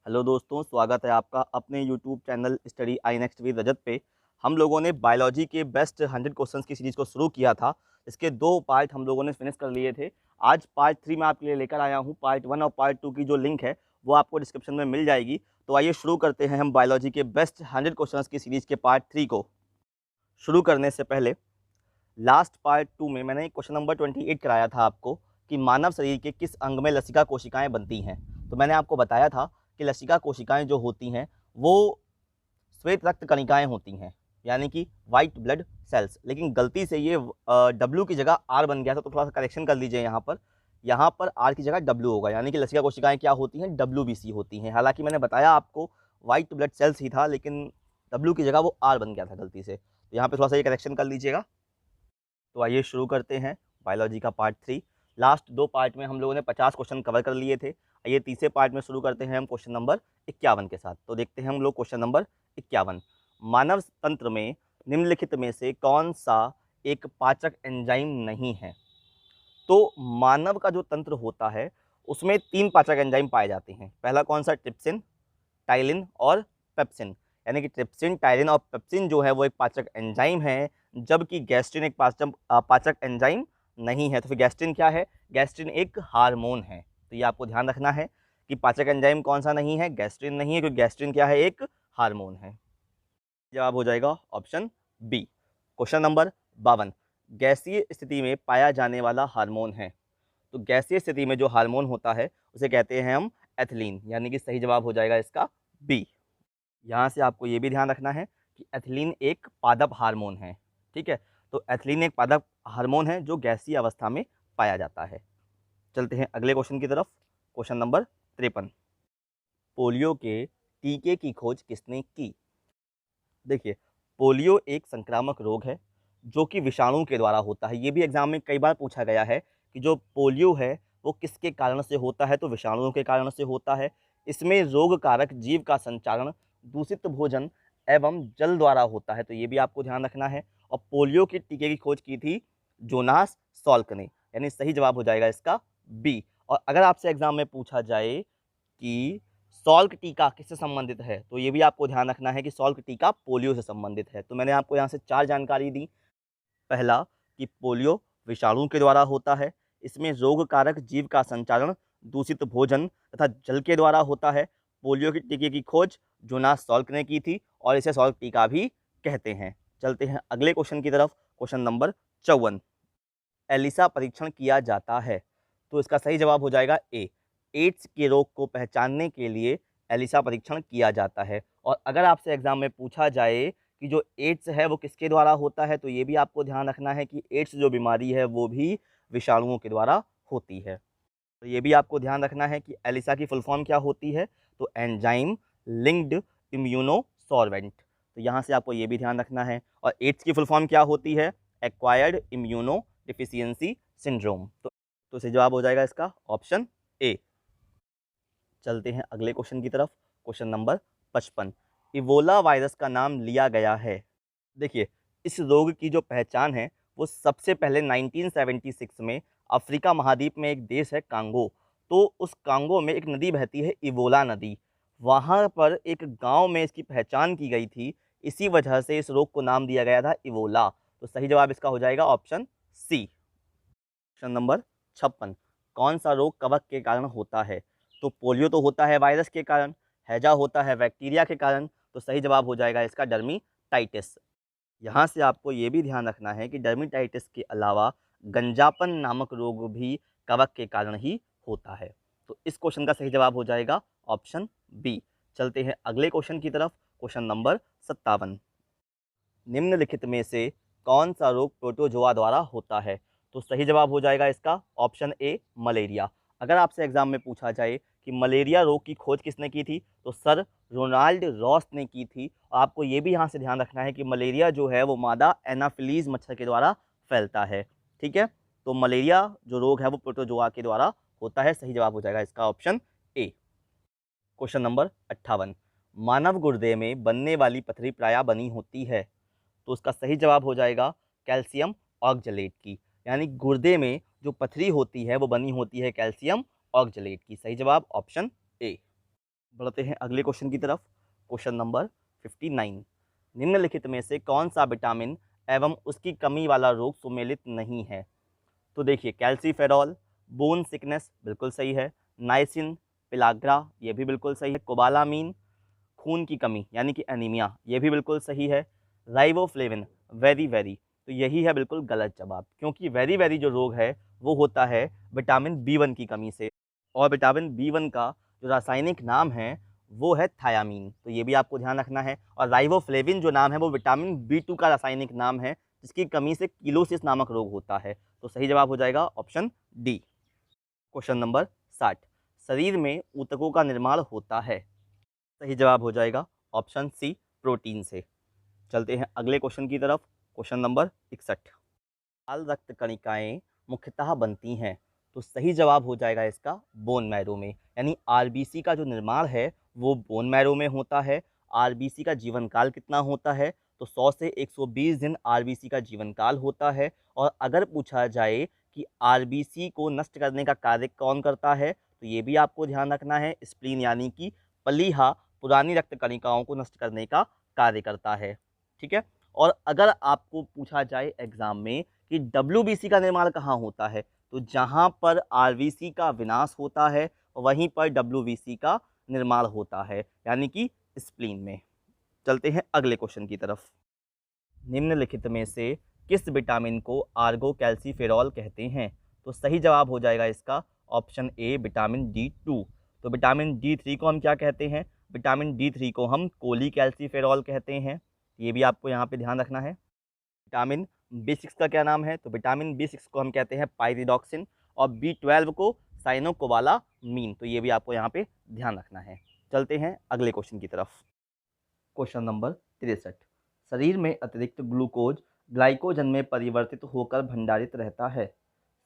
Hello दोस्तों, स्वागत है आपका अपने YouTube channel study I next with Rajat पे। हम लोगों ने बायोलॉजी के बेस्ट 100 क्वेश्चंस की सीरीज़ को शुरू किया था। इसके 2 पार्ट हम लोगों ने फिनिश कर लिए थे। आज पार्ट 3 मैं आपके लिए लेकर आया हूँ। पार्ट 1 और पार्ट 2 की जो लिंक है वो आपको डिस्क्रिप्शन में मिल जाएगी। तो आइए शुरू करते हैं हम बायोलॉजी के बेस्ट 100 क्वेश्चंस की सीरीज़ के पार्ट 3 को। शुरू करने से पहले लास्ट पार्ट 2 में मैंने क्वेश्चन नंबर 28 कराया था आपको कि मानव शरीर के किस अंग में लसिका कोशिकाएं बनती हैं। तो मैंने आपको बताया था कि लसिका कोशिकाएं जो होती हैं वो श्वेत रक्त कणिकाएं होती हैं, यानी कि वाइट ब्लड सेल्स। लेकिन गलती से ये डब्ल्यू की जगह आर बन गया था, तो थोड़ा सा करेक्शन कर लीजिए। यहाँ पर आर की जगह डब्ल्यू होगा, यानी कि लसिका कोशिकाएं क्या होती हैं, WBC होती हैं। हालांकि मैंने बताया आपको वाइट ब्लड सेल्स ही था, लेकिन डब्ल्यू की जगह वो आर बन गया था गलती से। तो यहाँ पे थोड़ा सा ये करेक्शन कर लीजिएगा। तो आइए शुरू करते हैं बायोलॉजी का पार्ट 3। लास्ट 2 पार्ट में हम लोगों ने 50 क्वेश्चन कवर कर लिए थे। आइए तीसरे पार्ट में शुरू करते हैं हम क्वेश्चन नंबर 51 के साथ। तो देखते हैं हम लोग क्वेश्चन नंबर 51। मानव तंत्र में निम्नलिखित में से कौन सा एक पाचक एंजाइम नहीं है? तो मानव का जो तंत्र होता है उसमें 3 पाचक एंजाइम पाए जाते हैं। पहला कौन सा? ट्रिप्सिन, टाइलिन और पेप्सिन। यानी कि ट्रिप्सिन, टाइलिन और पेप्सिन जो है वो एक पाचक एंजाइम है, जबकि गैस्ट्रिन एक पाचक एंजाइम नहीं है। तो फिर गैस्ट्रिन क्या है? गैस्ट्रिन एक हार्मोन है। तो ये आपको ध्यान रखना है कि पाचक एंजाइम कौन सा नहीं है, गैस्ट्रिन नहीं है, क्योंकि गैस्ट्रिन क्या है? एक हार्मोन है। जवाब हो जाएगा ऑप्शन बी। Question number 52। गैसीय स्थिति में पाया जाने वाला हार्मोन है। तो गैसीय स्थिति में जो हार्मोन होता है उसे कहते हैं हम एथिलीन, यानी कि सही जवाब हो जाएगा इसका बी। यहाँ से आपको ये भी ध्यान रखना है कि एथिलीन एक पादप हार्मोन है। ठीक है, तो एथिलीन एक पादप हार्मोन है जो गैसीय अवस्था में पाया जाता है। चलते हैं अगले क्वेश्चन की तरफ। Question number 53। पोलियो के टीके की खोज किसने की? देखिए, पोलियो एक संक्रामक रोग है जो कि विषाणु के द्वारा होता है। ये भी एग्जाम में कई बार पूछा गया है कि जो पोलियो है वो किसके कारण से होता है, तो विषाणुओं के कारण से होता है। इसमें रोग कारक जीव का संचारण दूषित भोजन एवं जल द्वारा होता है, तो ये भी आपको ध्यान रखना है। और पोलियो के टीके की खोज की थी जोनास सॉल्क ने, यानी सही जवाब हो जाएगा इसका बी। और अगर आपसे एग्जाम में पूछा जाए कि सॉल्क टीका किससे संबंधित है, तो ये भी आपको ध्यान रखना है कि सॉल्क टीका पोलियो से संबंधित है। तो मैंने आपको यहाँ से 4 जानकारी दी। पहला कि पोलियो विषाणु के द्वारा होता है, इसमें रोग कारक जीव का संचारण दूषित भोजन तथा जल के द्वारा होता है। पोलियो के टीके की खोज जोनास सॉल्क ने की थी और इसे सॉल्क टीका भी कहते हैं। चलते हैं अगले क्वेश्चन की तरफ। Question number 54। एलिसा परीक्षण किया जाता है, तो इसका सही जवाब हो जाएगा ए। एड्स के रोग को पहचानने के लिए एलिसा परीक्षण किया जाता है। और अगर आपसे एग्जाम में पूछा जाए कि जो एड्स है वो किसके द्वारा होता है, तो ये भी आपको ध्यान रखना है कि एड्स जो बीमारी है वो भी विषाणुओं के द्वारा होती है। तो ये भी आपको ध्यान रखना है कि एलिसा की फुल फॉर्म क्या होती है, तो एंजाइम लिंक्ड इम्यूनो सॉर्वेंट। तो यहाँ से आपको ये भी ध्यान रखना है। और एड्स की फुल फॉर्म क्या होती है? Acquired immuno deficiency syndrome. तो इसे जवाब हो जाएगा इसका ऑप्शन ए। चलते हैं अगले क्वेश्चन की तरफ। Question number 55। इबोला वायरस का नाम लिया गया है। देखिए, इस रोग की जो पहचान है वो सबसे पहले 1976 में अफ्रीका महाद्वीप में एक देश है कांगो। तो उस कांगो में एक नदी बहती है इबोला नदी। वहाँ पर एक गांव में इसकी पहचान की गई थी, इसी वजह से इस रोग को नाम दिया गया था इबोला। तो सही जवाब इसका हो जाएगा ऑप्शन सी। Question number 56। कौन सा रोग कवक के कारण होता है? तो पोलियो तो होता है वायरस के कारण, हैजा होता है बैक्टीरिया के कारण। तो सही जवाब हो जाएगा इसका डर्मीटाइटिस। यहाँ से आपको ये भी ध्यान रखना है कि डर्मीटाइटिस के अलावा गंजापन नामक रोग भी कवक के कारण ही होता है। तो इस क्वेश्चन का सही जवाब हो जाएगा ऑप्शन बी। चलते हैं अगले क्वेश्चन की तरफ। Question number 57। निम्नलिखित में से कौन सा रोग प्रोटोजोआ द्वारा होता है? तो सही जवाब हो जाएगा इसका ऑप्शन ए, मलेरिया। अगर आपसे एग्जाम में पूछा जाए कि मलेरिया रोग की खोज किसने की थी, तो सर रोनाल्ड रॉस ने की थी। और आपको ये भी यहाँ से ध्यान रखना है कि मलेरिया जो है वो मादा एनाफिलीज मच्छर के द्वारा फैलता है। ठीक है, तो मलेरिया जो रोग है वो प्रोटोजोआ के द्वारा होता है। सही जवाब हो जाएगा इसका ऑप्शन ए। Question number 58। मानव गुर्दे में बनने वाली पथरी प्रायः बनी होती है, तो उसका सही जवाब हो जाएगा कैल्शियम ऑक्जेलेट की। यानी गुर्दे में जो पथरी होती है वो बनी होती है कैल्शियम ऑक्जेलेट की। सही जवाब ऑप्शन ए। बढ़ते हैं अगले क्वेश्चन की तरफ। क्वेश्चन नंबर 59, निम्नलिखित में से कौन सा विटामिन एवं उसकी कमी वाला रोग सुमेलित नहीं है? तो देखिए, कैल्सीफेरॉल, बोन सिकनेस बिल्कुल सही है, नाइसिन, पिलाग्रा ये भी बिल्कुल सही है, कोबालामीन खून की कमी यानी कि एनीमिया ये भी बिल्कुल सही है, राइबोफ्लेविन वेरी वेरी तो यही है बिल्कुल गलत जवाब, क्योंकि वेरी वेरी जो रोग है वो होता है विटामिन बी 1 की कमी से, और विटामिन बी 1 का जो रासायनिक नाम है वो है थायामीन, तो ये भी आपको ध्यान रखना है। और राइबोफ्लेविन जो नाम है वो विटामिन बी 2 का रासायनिक नाम है, जिसकी कमी से किलोसिस नामक रोग होता है। तो सही जवाब हो जाएगा ऑप्शन डी। क्वेश्चन नंबर 60, शरीर में ऊतकों का निर्माण होता है? सही जवाब हो जाएगा ऑप्शन सी, प्रोटीन से। चलते हैं अगले क्वेश्चन की तरफ। क्वेश्चन नंबर 61, लाल रक्त कणिकाएं मुख्यतः बनती हैं? तो सही जवाब हो जाएगा इसका बोन मैरो में, यानी आरबीसी का जो निर्माण है वो बोन मैरो में होता है। आरबीसी का जीवन काल कितना होता है? तो 100 से 120 दिन आरबीसी का जीवन काल होता है। और अगर पूछा जाए कि आरबीसी को नष्ट करने का कार्य कौन करता है, तो ये भी आपको ध्यान रखना है, स्प्लीन यानी कि पलीहा पुरानी रक्त कणिकाओं को नष्ट करने का कार्य करता है। ठीक है। और अगर आपको पूछा जाए एग्जाम में कि डब्ल्यूबीसी का निर्माण कहाँ होता है, तो जहाँ पर आरबीसी का विनाश होता है वहीं पर डब्ल्यूबीसी का निर्माण होता है, यानी कि स्प्लीन में। चलते हैं अगले क्वेश्चन की तरफ। निम्नलिखित में से किस विटामिन को आर्गो कैल्सीफेरॉल कहते हैं? तो सही जवाब हो जाएगा इसका ऑप्शन ए, विटामिन D2। तो विटामिन D3 को हम क्या कहते हैं? विटामिन D3 को हम कोली कैल्सीफेरॉल कहते हैं। ये भी आपको यहाँ पे ध्यान रखना है। विटामिन B6 का क्या नाम है? तो विटामिन B6 को हम कहते हैं पाइरिडॉक्सिन, और B12 को साइनोकोबालामीन। तो ये भी आपको यहाँ पे ध्यान रखना है। चलते हैं अगले क्वेश्चन की तरफ। क्वेश्चन नंबर 63, शरीर में अतिरिक्त ग्लूकोज ग्लाइकोजन में परिवर्तित होकर भंडारित रहता है?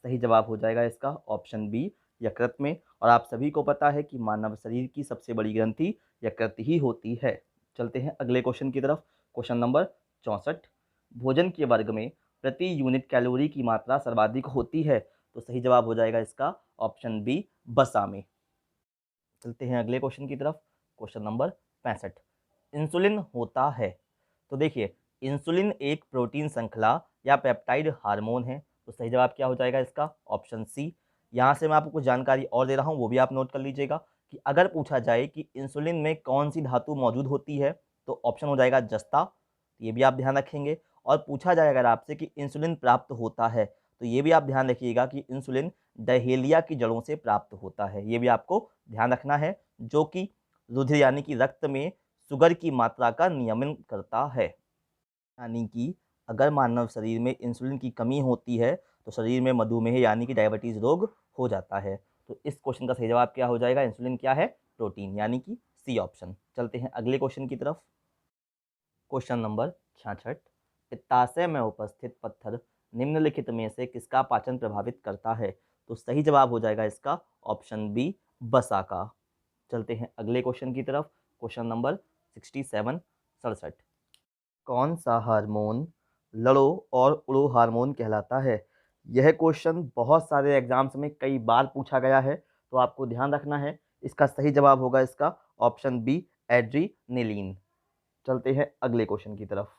सही जवाब हो जाएगा इसका ऑप्शन बी, यकृत में। और आप सभी को पता है कि मानव शरीर की सबसे बड़ी ग्रंथि यकृत ही होती है। चलते हैं अगले क्वेश्चन की तरफ। क्वेश्चन नंबर 64, भोजन के वर्ग में प्रति यूनिट कैलोरी की मात्रा सर्वाधिक होती है? तो सही जवाब हो जाएगा इसका ऑप्शन बी, बसा में। चलते हैं अगले क्वेश्चन की तरफ। क्वेश्चन नंबर 65, इंसुलिन होता है? तो देखिए, इंसुलिन एक प्रोटीन श्रृंखला या पेप्टाइड हार्मोन है। तो सही जवाब क्या हो जाएगा इसका ऑप्शन सी। यहाँ से मैं आपको कुछ जानकारी और दे रहा हूँ, वो भी आप नोट कर लीजिएगा कि अगर पूछा जाए कि इंसुलिन में कौन सी धातु मौजूद होती है, तो ऑप्शन हो जाएगा जस्ता। तो ये भी आप ध्यान रखेंगे। और पूछा जाए अगर आपसे कि इंसुलिन प्राप्त होता है, तो ये भी आप ध्यान रखिएगा कि इंसुलिन डहेलिया की जड़ों से प्राप्त होता है। ये भी आपको ध्यान रखना है, जो कि रुधिर यानी कि रक्त में शुगर की मात्रा का नियमन करता है। यानी कि अगर मानव शरीर में इंसुलिन की कमी होती है तो शरीर में मधुमेह यानी कि डायबिटीज़ रोग हो जाता है। तो इस क्वेश्चन का सही जवाब क्या हो जाएगा? इंसुलिन क्या है? प्रोटीन, यानी कि सी ऑप्शन। चलते हैं अगले क्वेश्चन की तरफ। क्वेश्चन नंबर 66, पित्ताशय में उपस्थित पत्थर निम्नलिखित में से किसका पाचन प्रभावित करता है? तो सही जवाब हो जाएगा इसका ऑप्शन बी, बसा का। चलते हैं अगले क्वेश्चन की तरफ। क्वेश्चन नंबर 67 कौन सा हार्मोन लड़ो और उड़ो हार्मोन कहलाता है? यह क्वेश्चन बहुत सारे एग्जाम्स में कई बार पूछा गया है, तो आपको ध्यान रखना है। इसका सही जवाब होगा इसका ऑप्शन बी, एड्रीनेलिन। चलते हैं अगले क्वेश्चन की तरफ।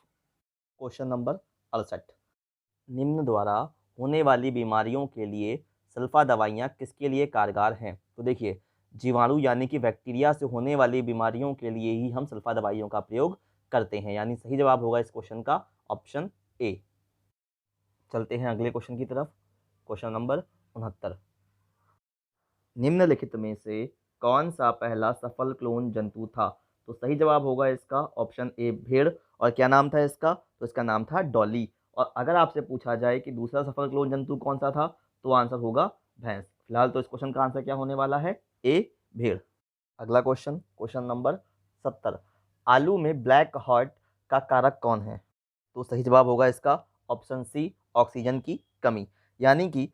क्वेश्चन नंबर 68, निम्न द्वारा होने वाली बीमारियों के लिए सल्फा दवाइयाँ किसके लिए कारगर हैं? तो देखिए, जीवाणु यानी कि बैक्टीरिया से होने वाली बीमारियों के लिए ही हम सल्फा दवाइयों का प्रयोग करते हैं, यानी सही जवाब होगा इस क्वेश्चन का ऑप्शन ए। चलते हैं अगले क्वेश्चन की तरफ। क्वेश्चन नंबर 69, निम्नलिखित में से कौन सा पहला सफल क्लोन जंतु था? तो सही जवाब होगा इसका ऑप्शन ए, भेड़। और क्या नाम था इसका? तो इसका नाम था डॉली। और अगर आपसे पूछा जाए कि दूसरा सफल क्लोन जंतु कौन सा था, तो आंसर होगा भैंस। फिलहाल तो इस क्वेश्चन का आंसर क्या होने वाला है? ए, भेड़। अगला क्वेश्चन, क्वेश्चन नंबर 70, आलू में ब्लैक हार्ट का कारक कौन है? तो सही जवाब होगा इसका ऑप्शन सी, ऑक्सीजन की कमी। यानी कि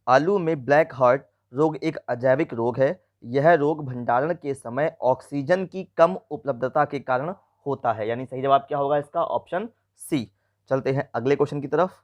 आलू में ब्लैक हार्ट रोग एक अजैविक रोग है। यह रोग भंडारण के समय ऑक्सीजन की कम उपलब्धता के कारण होता है, यानी सही जवाब क्या होगा इसका ऑप्शन सी। चलते हैं अगले क्वेश्चन की तरफ।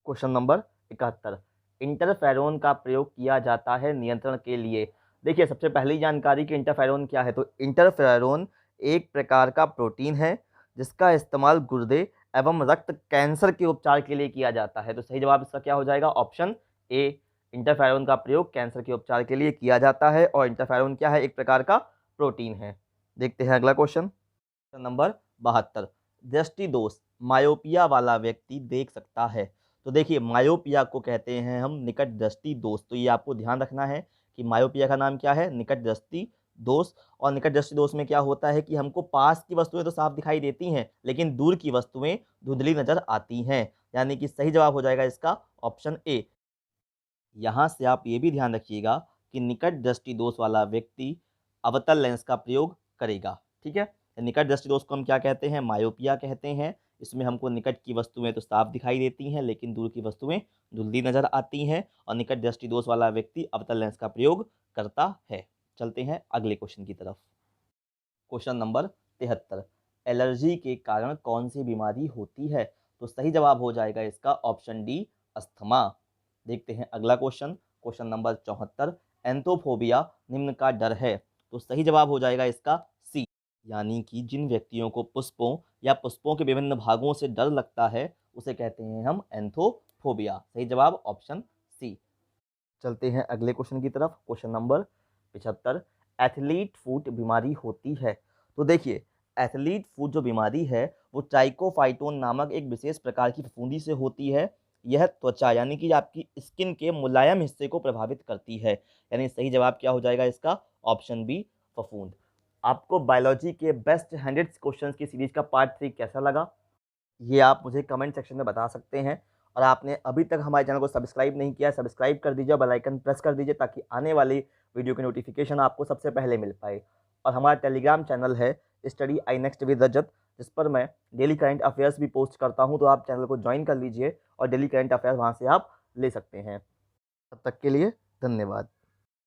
क्वेश्चन नंबर 71, इंटरफेरोन का प्रयोग किया जाता है नियंत्रण के लिए? देखिए सबसे पहली जानकारी कि इंटरफेरोन क्या है, तो इंटरफेरोन एक प्रकार का प्रोटीन है जिसका इस्तेमाल गुर्दे एवं रक्त कैंसर के उपचार के लिए किया जाता है। तो सही जवाब इसका क्या हो जाएगा, ऑप्शन ए। इंटरफेरोन का प्रयोग कैंसर के उपचार के लिए किया जाता है और इंटरफेरोन क्या है, एक प्रकार का प्रोटीन है। देखते हैं अगला क्वेश्चन नंबर 72। दृष्टि दोष मायोपिया वाला व्यक्ति देख सकता है। तो देखिए मायोपिया को कहते हैं हम निकट दृष्टि दोष। तो ये आपको ध्यान रखना है कि मायोपिया का नाम क्या है, निकट दृष्टि दोष। और निकट दृष्टि दोष में क्या होता है कि हमको पास की वस्तुएं तो साफ दिखाई देती हैं लेकिन दूर की वस्तुएं धुंधली नजर आती हैं, यानी कि सही जवाब हो जाएगा इसका ऑप्शन ए। यहाँ से आप ये भी ध्यान रखिएगा कि निकट दृष्टि दोष वाला व्यक्ति अवतल लेंस का प्रयोग करेगा। ठीक है, निकट दृष्टि दोष को हम क्या कहते हैं, मायोपिया कहते हैं। इसमें हमको निकट की वस्तुएं तो साफ दिखाई देती हैं लेकिन दूर की वस्तुएं धुंधली नजर आती हैं और निकट दृष्टि दोष वाला व्यक्ति अवतल लेंस का प्रयोग करता है। चलते हैं अगले क्वेश्चन की तरफ। Question number 73। एलर्जी के कारण कौन सी बीमारी होती है। तो सही जवाब हो जाएगा इसका ऑप्शन डी, अस्थमा। देखते हैं अगला क्वेश्चन, क्वेश्चन नंबर 74। एंथोफोबिया निम्न का डर है। तो सही जवाब हो जाएगा इसका सी, यानी कि जिन व्यक्तियों को पुष्पों या पुष्पों के विभिन्न भागों से डर लगता है उसे कहते हैं हम एंथोफोबिया। सही जवाब ऑप्शन सी। चलते हैं अगले क्वेश्चन की तरफ, क्वेश्चन नंबर 75। एथलीट फुट बीमारी होती है। तो देखिए एथलीट फुट जो बीमारी है वो ट्राइकोफाइटोन नामक एक विशेष प्रकार की फफूंदी से होती है। यह त्वचा यानी कि आपकी स्किन के मुलायम हिस्से को प्रभावित करती है, यानी सही जवाब क्या हो जाएगा इसका ऑप्शन बी, फफूंद। आपको बायोलॉजी के बेस्ट 100 क्वेश्चंस की सीरीज का पार्ट 3 कैसा लगा, ये आप मुझे कमेंट सेक्शन में बता सकते हैं। और आपने अभी तक हमारे चैनल को सब्सक्राइब नहीं किया है, सब्सक्राइब कर दीजिए, बेल आइकन प्रेस कर दीजिए ताकि आने वाली वीडियो की नोटिफिकेशन आपको सबसे पहले मिल पाए। और हमारा टेलीग्राम चैनल है स्टडी आई नेक्स्ट विद रजत, जिस पर मैं डेली करंट अफेयर्स भी पोस्ट करता हूँ। तो आप चैनल को ज्वाइन कर लीजिए और डेली करंट अफेयर्स वहाँ से आप ले सकते हैं। तब तक के लिए धन्यवाद।